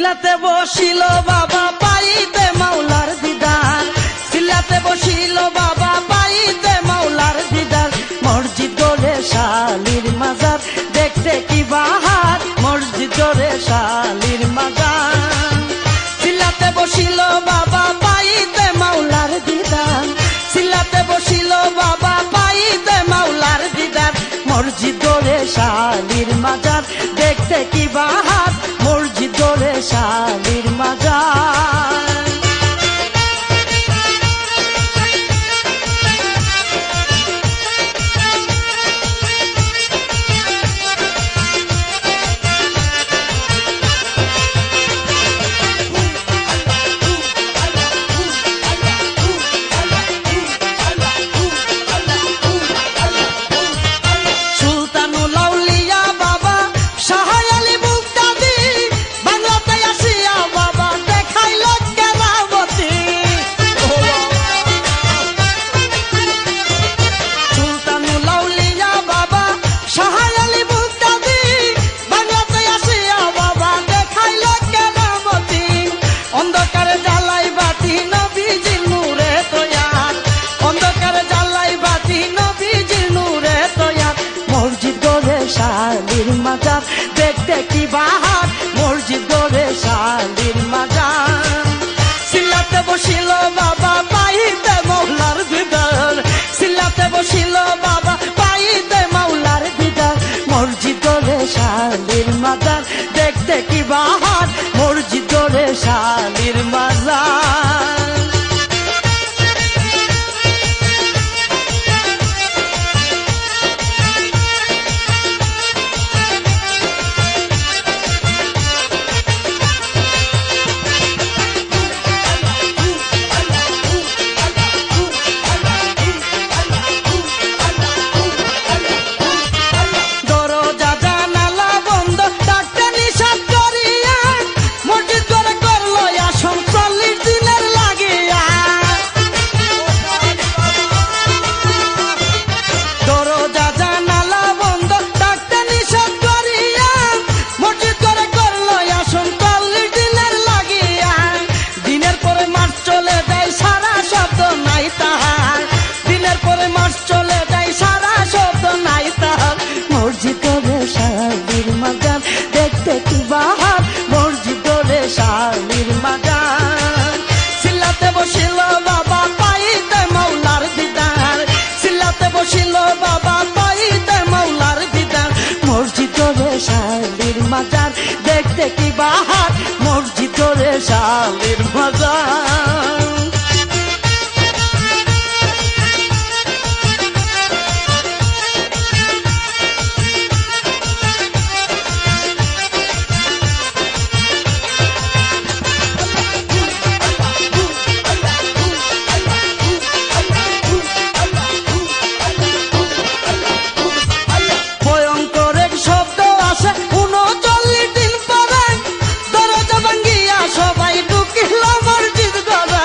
সিলাতে বসিল বাবা পাইতে মাওলার দিদার, সিলাতে বসিল বাবা পাইতে মাওলার দিদার। মসজিদ গড়ে শালির মাজার, দেখতে কি বাহার, মসজিদ গড়ে শালির মাজার। সিলাতে বসিল বাবা পাইতে মাওলার দিদার, সিলাতে বসিল বাবা পাইতে মাওলার দিদার। মসজিদ গড়ে শালির মাজার, দেখতে কি বাহার, মসজিদ গড়ে শালির মাজার। শালির মাজার, দেখতে কি বাহার, মসজিদ গড়ে শালির মাজার। সিলাতে বসিল বাবা পাইতে মাওলার দিদার, সিলাতে বসিল বাবা পাইতে মাওলার দিদার। মসজিদ গড়ে শালির মাজার, দেখতে কি বাহার, মসজিদ গড়ে শালির মাজার। দেখতে কি বাহার, মসজিদ গড়ে শালির মাজার। সিলাতে বসিল বাবা পাইতে মাওলার দিদার, সিলাতে বসিল বাবা পাইতে মাওলার দিদার। মসজিদ গড়ে শালির মাজার, দেখতে কি বাহার, মসজিদ গড়ে শালির মাজার। সবাই ঢুকিল মসজিদ গড়ে,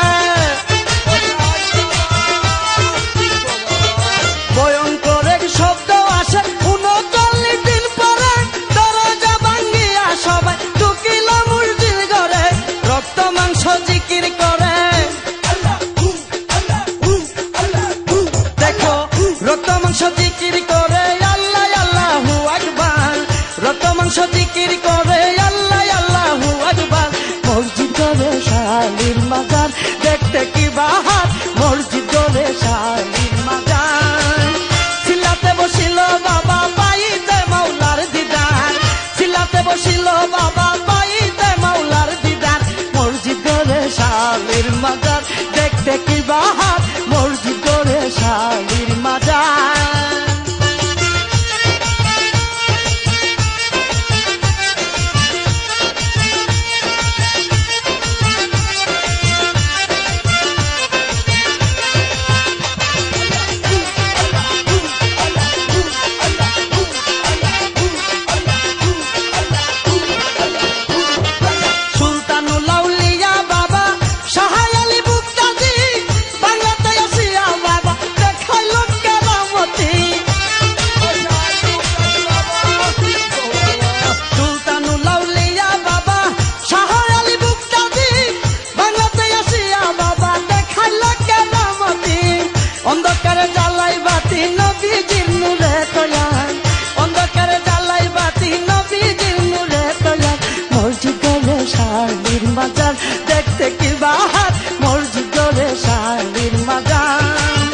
শালির মাজার দেখতে কি বাহার মসজিদ রে শালির মাজার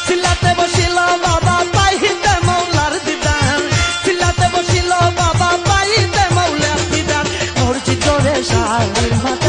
সিলাতে বসিল বাবা পাইতে মৌলার দিদার সিলাতে বসিল বাবা পাইতে মৌলার দিদার মসজিদ রে শালির মাজার